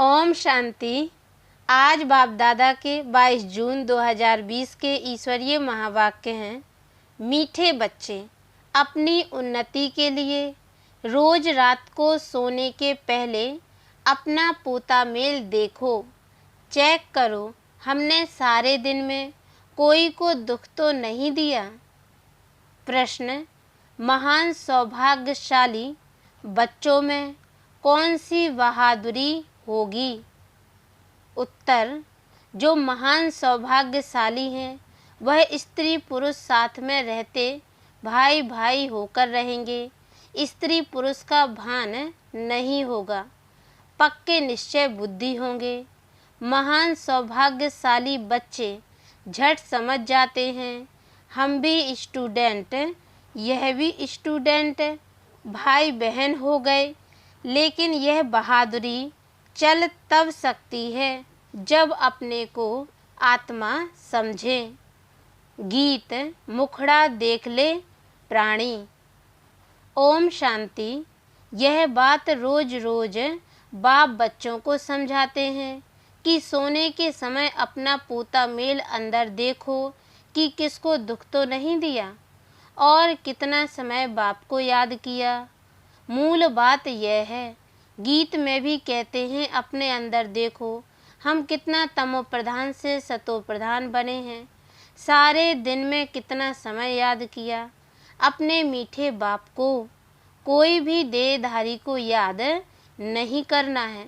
ओम शांति। आज बाप दादा के 22 जून 2020 के ईश्वरीय महावाक्य हैं। मीठे बच्चे, अपनी उन्नति के लिए रोज रात को सोने के पहले अपना पोता मेल देखो, चेक करो हमने सारे दिन में कोई को दुख तो नहीं दिया। प्रश्न, महान सौभाग्यशाली बच्चों में कौन सी बहादुरी होगी? उत्तर, जो महान सौभाग्यशाली हैं वह स्त्री पुरुष साथ में रहते भाई भाई होकर रहेंगे। स्त्री पुरुष का भान नहीं होगा, पक्के निश्चय बुद्धि होंगे। महान सौभाग्यशाली बच्चे झट समझ जाते हैं हम भी स्टूडेंट, यह भी स्टूडेंट, भाई बहन हो गए। लेकिन यह बहादुरी चल तब सकती है जब अपने को आत्मा समझे। गीत मुखड़ा देख ले प्राणी। ओम शांति। यह बात रोज रोज बाप बच्चों को समझाते हैं कि सोने के समय अपना पोता मेल अंदर देखो कि किसको दुख तो नहीं दिया और कितना समय बाप को याद किया। मूल बात यह है। गीत में भी कहते हैं अपने अंदर देखो हम कितना तमो प्रधान से सतो प्रधान बने हैं। सारे दिन में कितना समय याद किया अपने मीठे बाप को। कोई भी देहधारी को याद नहीं करना है।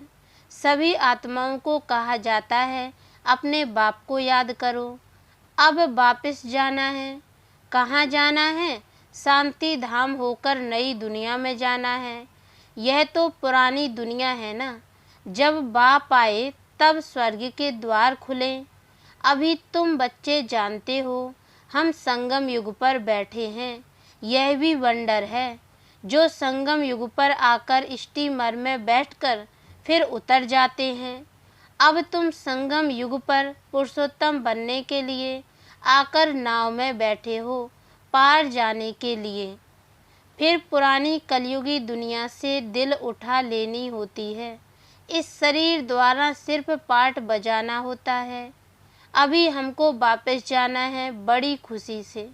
सभी आत्माओं को कहा जाता है अपने बाप को याद करो। अब वापस जाना है। कहाँ जाना है? शांति धाम होकर नई दुनिया में जाना है। यह तो पुरानी दुनिया है ना। जब बाप आए तब स्वर्ग के द्वार खुले। अभी तुम बच्चे जानते हो हम संगम युग पर बैठे हैं। यह भी वंडर है। जो संगम युग पर आकर स्टीमर में बैठकर फिर उतर जाते हैं। अब तुम संगम युग पर पुरुषोत्तम बनने के लिए आकर नाव में बैठे हो पार जाने के लिए। फिर पुरानी कलयुगी दुनिया से दिल उठा लेनी होती है। इस शरीर द्वारा सिर्फ पाठ बजाना होता है। अभी हमको वापस जाना है बड़ी खुशी से।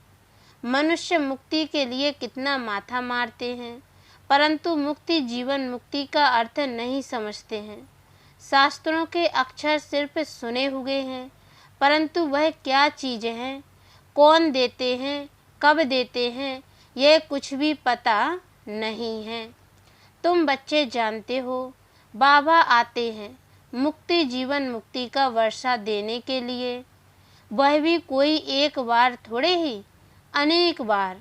मनुष्य मुक्ति के लिए कितना माथा मारते हैं, परंतु मुक्ति जीवन मुक्ति का अर्थ नहीं समझते हैं। शास्त्रों के अक्षर सिर्फ सुने हुए हैं, परंतु वह क्या चीज़ है, कौन देते हैं, कब देते हैं, यह कुछ भी पता नहीं है। तुम बच्चे जानते हो बाबा आते हैं मुक्ति जीवन मुक्ति का वर्षा देने के लिए। वह भी कोई एक बार थोड़े ही, अनेक बार,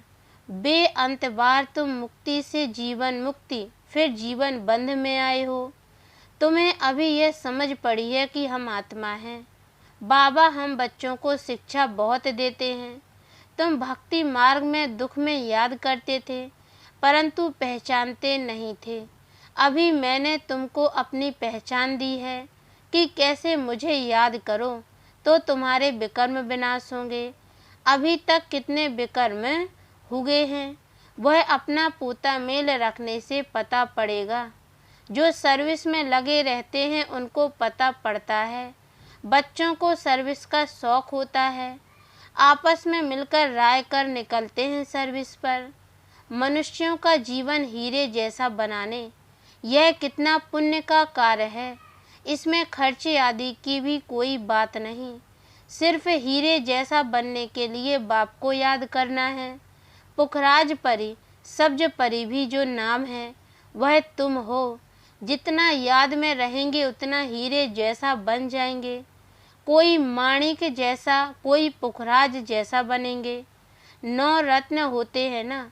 बेअंत बार तुम मुक्ति से जीवन मुक्ति फिर जीवन बंध में आए हो। तुम्हें अभी यह समझ पड़ी है कि हम आत्मा हैं। बाबा हम बच्चों को शिक्षा बहुत देते हैं। तुम भक्ति मार्ग में दुख में याद करते थे, परंतु पहचानते नहीं थे। अभी मैंने तुमको अपनी पहचान दी है कि कैसे मुझे याद करो तो तुम्हारे विकर्म विनाश होंगे। अभी तक कितने विकर्म हुए हैं वह अपना पोता मेल रखने से पता पड़ेगा। जो सर्विस में लगे रहते हैं उनको पता पड़ता है। बच्चों को सर्विस का शौक होता है। आपस में मिलकर राय कर निकलते हैं सर्विस पर। मनुष्यों का जीवन हीरे जैसा बनाने यह कितना पुण्य का कार्य है। इसमें खर्चे आदि की भी कोई बात नहीं। सिर्फ हीरे जैसा बनने के लिए बाप को याद करना है। पुखराज परी सब्ज परी भी जो नाम है वह तुम हो। जितना याद में रहेंगे उतना हीरे जैसा बन जाएंगे। कोई माणिक जैसा, कोई पुखराज जैसा बनेंगे। 9 रत्न होते हैं ना।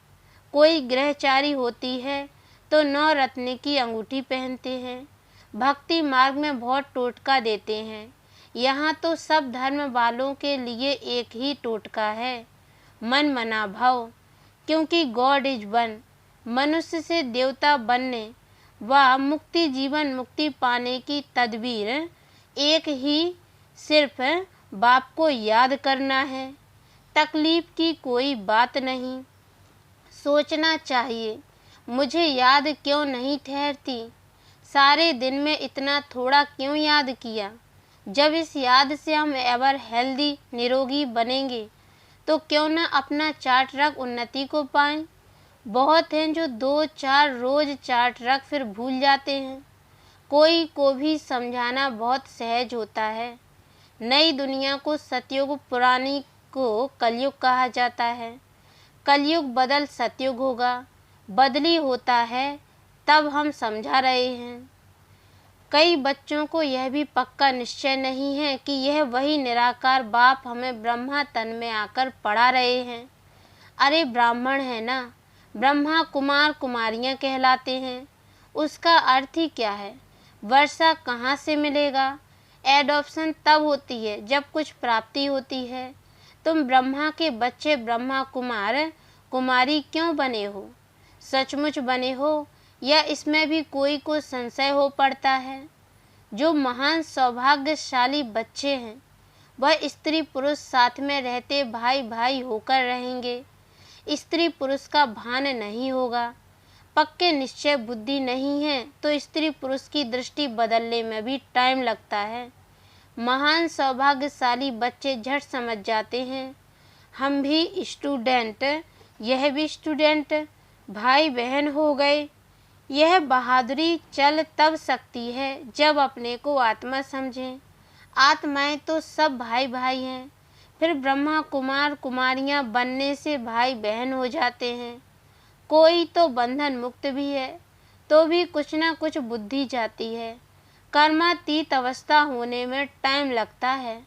कोई ग्रहचारी होती है तो 9 रत्न की अंगूठी पहनते हैं। भक्ति मार्ग में बहुत टोटका देते हैं। यहाँ तो सब धर्म वालों के लिए एक ही टोटका है, मन मना भाव, क्योंकि गॉड इज वन। मनुष्य से देवता बनने व मुक्ति जीवन मुक्ति पाने की तदबीर एक ही, सिर्फ बाप को याद करना है। तकलीफ की कोई बात नहीं। सोचना चाहिए मुझे याद क्यों नहीं ठहरती। सारे दिन में इतना थोड़ा क्यों याद किया? जब इस याद से हम एवर हेल्दी निरोगी बनेंगे तो क्यों न अपना चार्ट रख उन्नति को पाएं। बहुत हैं जो 2-4 रोज चार्ट रख फिर भूल जाते हैं। कोई को भी समझाना बहुत सहज होता है। नई दुनिया को सतयुग, पुरानी को कलयुग कहा जाता है। कलयुग बदल सतयुग होगा, बदली होता है तब हम समझा रहे हैं। कई बच्चों को यह भी पक्का निश्चय नहीं है कि यह वही निराकार बाप हमें ब्रह्मा तन में आकर पढ़ा रहे हैं। अरे ब्राह्मण है ना, ब्रह्मा कुमार कुमारियां कहलाते हैं। उसका अर्थ ही क्या है? वर्षा कहाँ से मिलेगा? एडॉप्शन तब होती है जब कुछ प्राप्ति होती है। तुम ब्रह्मा के बच्चे ब्रह्मा कुमार कुमारी क्यों बने हो? सचमुच बने हो या इसमें भी कोई को संशय हो पड़ता है? जो महान सौभाग्यशाली बच्चे हैं वह स्त्री पुरुष साथ में रहते भाई भाई होकर रहेंगे। स्त्री पुरुष का भान नहीं होगा। पक्के निश्चय बुद्धि नहीं है तो स्त्री पुरुष की दृष्टि बदलने में भी टाइम लगता है। महान सौभाग्यशाली बच्चे झट समझ जाते हैं। हम भी स्टूडेंट, यह भी स्टूडेंट, भाई बहन हो गए। यह बहादुरी चल तब सकती है जब अपने को आत्मा समझें। आत्माएं तो सब भाई भाई हैं। फिर ब्रह्मा कुमार कुमारियां बनने से भाई बहन हो जाते हैं। कोई तो बंधन मुक्त भी है तो भी कुछ ना कुछ बुद्धि जाती है। कर्मातीत अवस्था होने में टाइम लगता है।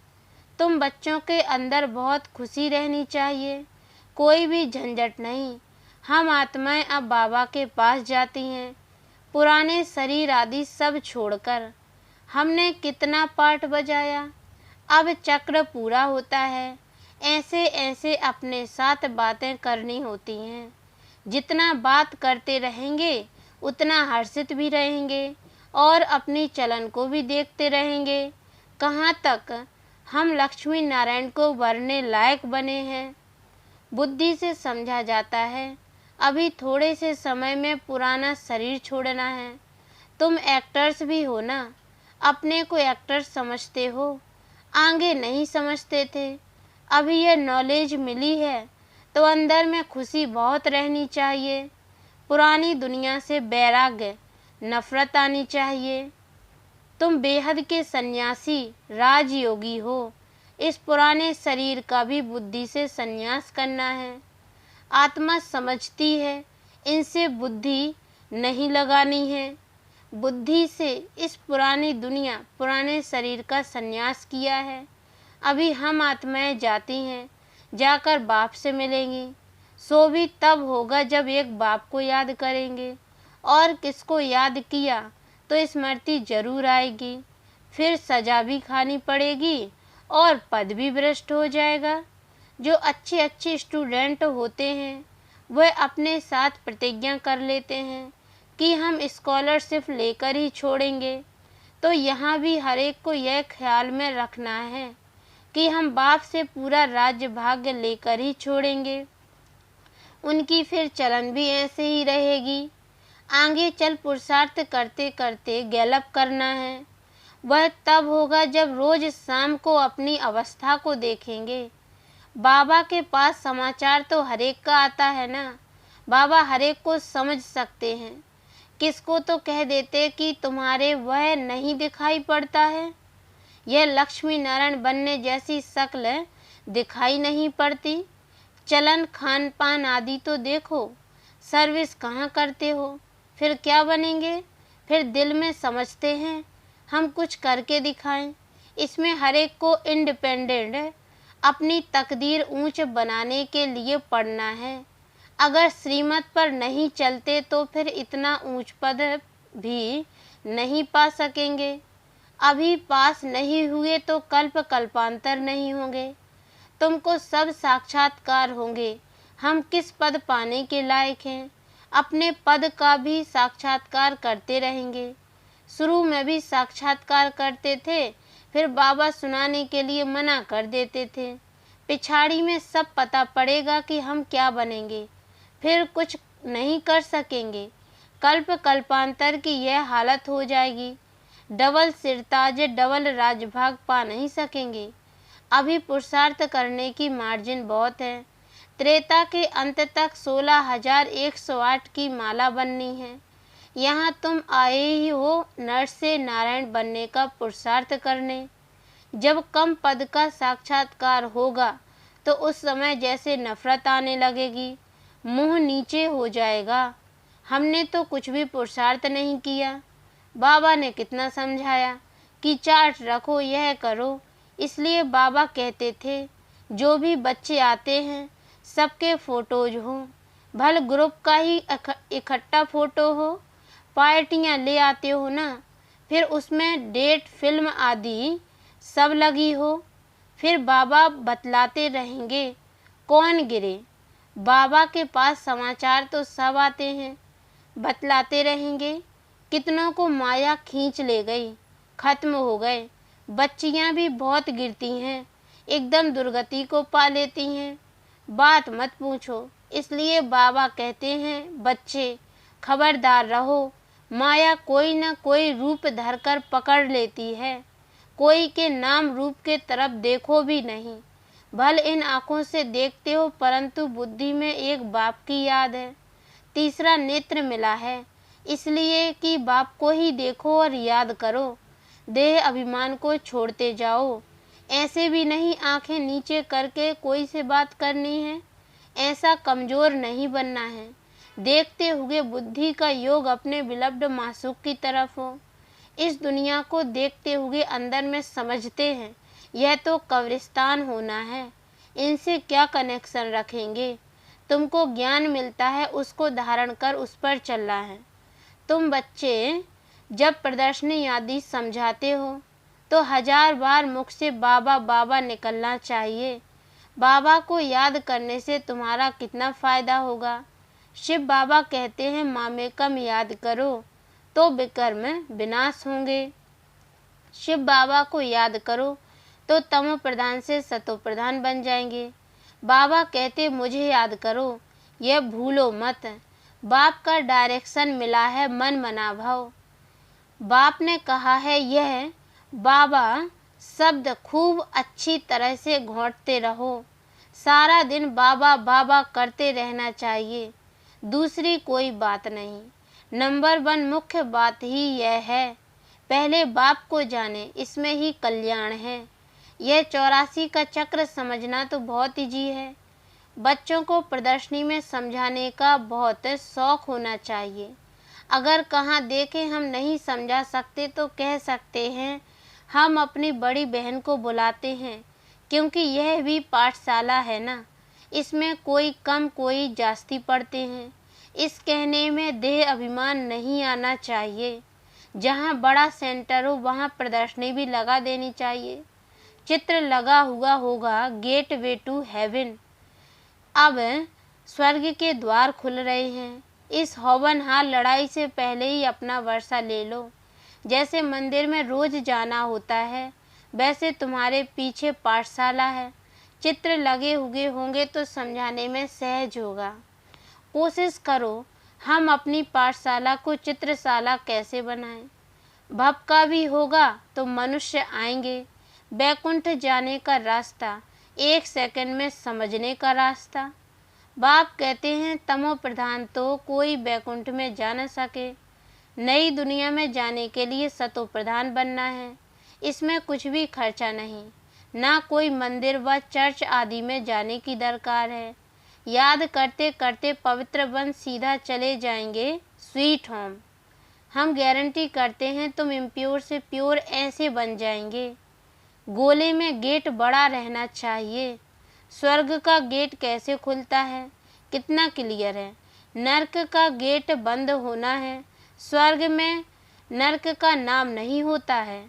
तुम बच्चों के अंदर बहुत खुशी रहनी चाहिए, कोई भी झंझट नहीं। हम आत्माएं अब बाबा के पास जाती हैं, पुराने शरीर आदि सब छोड़कर। हमने कितना पाठ बजाया, अब चक्र पूरा होता है। ऐसे ऐसे अपने साथ बातें करनी होती हैं। जितना बात करते रहेंगे उतना हर्षित भी रहेंगे और अपनी चलन को भी देखते रहेंगे। कहाँ तक हम लक्ष्मी नारायण को वरने लायक बने हैं। बुद्धि से समझा जाता है अभी थोड़े से समय में पुराना शरीर छोड़ना है। तुम एक्टर्स भी हो ना, अपने को एक्टर समझते हो, आगे नहीं समझते थे। अभी यह नॉलेज मिली है तो अंदर में खुशी बहुत रहनी चाहिए। पुरानी दुनिया से वैराग्य, नफरत आनी चाहिए। तुम बेहद के सन्यासी, राजयोगी हो। इस पुराने शरीर का भी बुद्धि से संन्यास करना है। आत्मा समझती है, इनसे बुद्धि नहीं लगानी है। बुद्धि से इस पुरानी दुनिया, पुराने शरीर का संन्यास किया है। अभी हम आत्माएं जाती हैं, जाकर बाप से मिलेंगी। सो भी तब होगा जब एक बाप को याद करेंगे, और किसको याद किया तो स्मृति जरूर आएगी। फिर सजा भी खानी पड़ेगी और पद भी भ्रष्ट हो जाएगा। जो अच्छे अच्छे स्टूडेंट होते हैं वह अपने साथ प्रतिज्ञा कर लेते हैं कि हम स्कॉलरशिप लेकर ही छोड़ेंगे। तो यहाँ भी हर एक को यह ख्याल में रखना है कि हम बाप से पूरा राज्य भाग्य लेकर ही छोड़ेंगे। उनकी फिर चलन भी ऐसे ही रहेगी। आगे चल पुरुषार्थ करते करते गैलप करना है। वह तब होगा जब रोज शाम को अपनी अवस्था को देखेंगे। बाबा के पास समाचार तो हरेक का आता है ना। बाबा हरेक को समझ सकते हैं। किसको तो कह देते कि तुम्हारे वह नहीं दिखाई पड़ता है। यह लक्ष्मी नारायण बनने जैसी शक्ल दिखाई नहीं पड़ती। चलन, खान पान आदि तो देखो। सर्विस कहाँ करते हो, फिर क्या बनेंगे? फिर दिल में समझते हैं हम कुछ करके दिखाएं। इसमें हरेक को इंडिपेंडेंट अपनी तकदीर ऊंच बनाने के लिए पढ़ना है। अगर श्रीमत पर नहीं चलते तो फिर इतना ऊंच पद भी नहीं पा सकेंगे। अभी पास नहीं हुए तो कल्प कल्पांतर नहीं होंगे। तुमको सब साक्षात्कार होंगे हम किस पद पाने के लायक हैं। अपने पद का भी साक्षात्कार करते रहेंगे। शुरू में भी साक्षात्कार करते थे, फिर बाबा सुनाने के लिए मना कर देते थे। पिछाड़ी में सब पता पड़ेगा कि हम क्या बनेंगे, फिर कुछ नहीं कर सकेंगे। कल्प कल्पांतर की यह हालत हो जाएगी। डबल सिरताज डबल राजभाग पा नहीं सकेंगे। अभी पुरुषार्थ करने की मार्जिन बहुत है। त्रेता के अंत तक 16,108 की माला बननी है। यहाँ तुम आए ही हो नर से नारायण बनने का पुरुषार्थ करने। जब कम पद का साक्षात्कार होगा तो उस समय जैसे नफरत आने लगेगी, मुंह नीचे हो जाएगा। हमने तो कुछ भी पुरुषार्थ नहीं किया। बाबा ने कितना समझाया कि चार्ट रखो, यह करो। इसलिए बाबा कहते थे जो भी बच्चे आते हैं सबके फोटोज हो, भले ग्रुप का ही इकट्ठा फोटो हो। पार्टियां ले आते हो ना, फिर उसमें डेट फिल्म आदि सब लगी हो। फिर बाबा बतलाते रहेंगे कौन गिरे। बाबा के पास समाचार तो सब आते हैं, बतलाते रहेंगे कितनों को माया खींच ले गई, खत्म हो गए। बच्चियां भी बहुत गिरती हैं, एकदम दुर्गति को पा लेती हैं, बात मत पूछो। इसलिए बाबा कहते हैं बच्चे खबरदार रहो, माया कोई न कोई रूप धरकर पकड़ लेती है। कोई के नाम रूप के तरफ देखो भी नहीं। भले इन आंखों से देखते हो परंतु बुद्धि में एक बाप की याद है। तीसरा नेत्र मिला है इसलिए कि बाप को ही देखो और याद करो। देह अभिमान को छोड़ते जाओ। ऐसे भी नहीं आंखें नीचे करके कोई से बात करनी है। ऐसा कमजोर नहीं बनना है। देखते हुए बुद्धि का योग अपने विलब्ध मासूक की तरफ हो। इस दुनिया को देखते हुए अंदर में समझते हैं यह तो कब्रिस्तान होना है, इनसे क्या कनेक्शन रखेंगे। तुमको ज्ञान मिलता है, उसको धारण कर उस पर चलना है। तुम बच्चे जब प्रदर्शनी आदि समझाते हो तो 1000 बार मुख से बाबा बाबा निकलना चाहिए। बाबा को याद करने से तुम्हारा कितना फायदा होगा। शिव बाबा कहते हैं मामेकम याद करो तो विकर्म विनाश होंगे। शिव बाबा को याद करो तो तमो प्रधान से सतो प्रधान बन जाएंगे। बाबा कहते मुझे याद करो, यह भूलो मत। बाप का डायरेक्शन मिला है मन मना भाव। बाप ने कहा है यह बाबा शब्द खूब अच्छी तरह से घोंटते रहो। सारा दिन बाबा बाबा करते रहना चाहिए, दूसरी कोई बात नहीं। नंबर 1 मुख्य बात ही यह है, पहले बाप को जाने, इसमें ही कल्याण है। यह 84 का चक्र समझना तो बहुत इजी है। बच्चों को प्रदर्शनी में समझाने का बहुत शौक होना चाहिए। अगर कहाँ देखें हम नहीं समझा सकते तो कह सकते हैं हम अपनी बड़ी बहन को बुलाते हैं, क्योंकि यह भी पाठशाला है ना, इसमें कोई कम कोई जास्ती पढ़ते हैं। इस कहने में देह अभिमान नहीं आना चाहिए। जहाँ बड़ा सेंटर हो वहाँ प्रदर्शनी भी लगा देनी चाहिए। चित्र लगा हुआ होगा गेट वे टू हेवन। अब स्वर्ग के द्वार खुल रहे हैं। इस हौवनहार लड़ाई से पहले ही अपना वर्षा ले लो। जैसे मंदिर में रोज जाना होता है वैसे तुम्हारे पीछे पाठशाला है। चित्र लगे हुए होंगे तो समझाने में सहज होगा। कोशिश करो हम अपनी पाठशाला को चित्रशाला कैसे बनाएं। भव का भी होगा तो मनुष्य आएंगे। बैकुंठ जाने का रास्ता 1 सेकंड में समझने का रास्ता। बाप कहते हैं तमो प्रधान तो कोई बैकुंठ में जा न सके। नई दुनिया में जाने के लिए सतो प्रधान बनना है। इसमें कुछ भी खर्चा नहीं, ना कोई मंदिर व चर्च आदि में जाने की दरकार है। याद करते करते पवित्र बन सीधा चले जाएंगे स्वीट होम। हम गारंटी करते हैं तुम इम्प्योर से प्योर ऐसे बन जाएंगे। गोले में गेट बड़ा रहना चाहिए। स्वर्ग का गेट कैसे खुलता है, कितना क्लियर है। नरक का गेट बंद होना है। स्वर्ग में नरक का नाम नहीं होता है।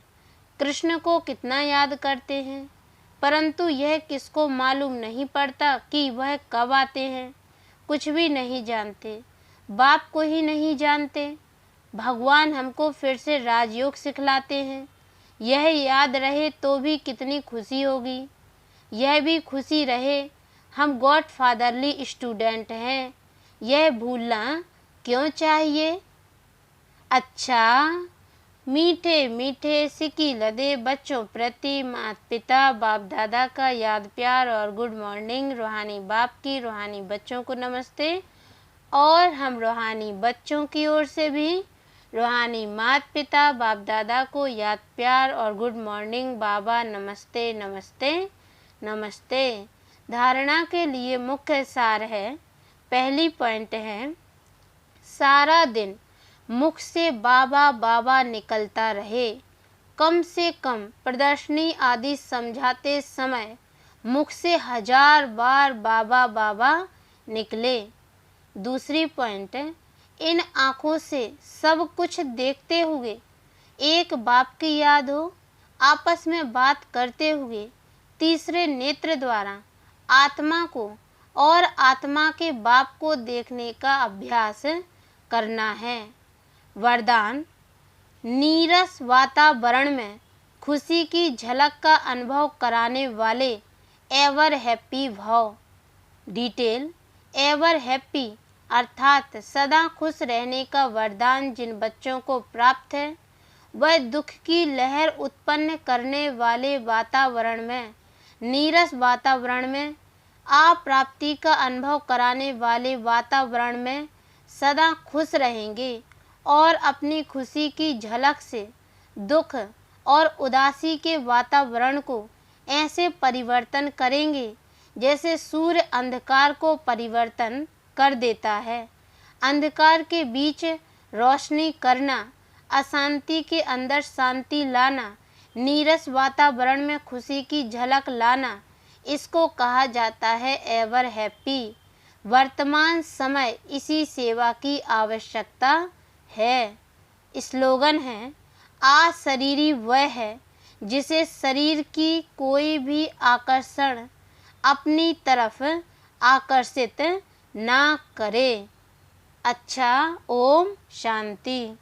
कृष्ण को कितना याद करते हैं, परंतु यह किसको मालूम नहीं पड़ता कि वह कब आते हैं। कुछ भी नहीं जानते, बाप को ही नहीं जानते। भगवान हमको फिर से राजयोग सिखलाते हैं। यह याद रहे तो भी कितनी खुशी होगी। यह भी खुशी रहे हम गॉड फादरली स्टूडेंट हैं। यह भूलना क्यों चाहिए। अच्छा, मीठे मीठे सिक्की लदे बच्चों प्रति माता पिता बाप दादा का याद प्यार और गुड मॉर्निंग। रूहानी बाप की रूहानी बच्चों को नमस्ते। और हम रूहानी बच्चों की ओर से भी रूहानी माता पिता बाप दादा को याद प्यार और गुड मॉर्निंग बाबा। नमस्ते नमस्ते नमस्ते। धारणा के लिए मुख्य सार है। पहली पॉइंट है, सारा दिन मुख से बाबा बाबा निकलता रहे। कम से कम प्रदर्शनी आदि समझाते समय मुख से 1000 बार बाबा बाबा निकले। दूसरी पॉइंट, इन आँखों से सब कुछ देखते हुए एक बाप की याद हो। आपस में बात करते हुए तीसरे नेत्र द्वारा आत्मा को और आत्मा के बाप को देखने का अभ्यास करना है। वरदान, नीरस वातावरण में खुशी की झलक का अनुभव कराने वाले एवर हैप्पी भाव। डिटेल, एवर हैप्पी अर्थात सदा खुश रहने का वरदान जिन बच्चों को प्राप्त है, वह दुख की लहर उत्पन्न करने वाले वातावरण में, नीरस वातावरण में, अप्राप्ति का अनुभव कराने वाले वातावरण में सदा खुश रहेंगे और अपनी खुशी की झलक से दुख और उदासी के वातावरण को ऐसे परिवर्तन करेंगे जैसे सूर्य अंधकार को परिवर्तन कर देता है। अंधकार के बीच रोशनी करना, अशांति के अंदर शांति लाना, नीरस वातावरण में खुशी की झलक लाना, इसको कहा जाता है एवर हैप्पी। वर्तमान समय इसी सेवा की आवश्यकता है। स्लोगन है, आ शरीरी वह है जिसे शरीर की कोई भी आकर्षण अपनी तरफ आकर्षित ना करे। अच्छा, ओम शांति।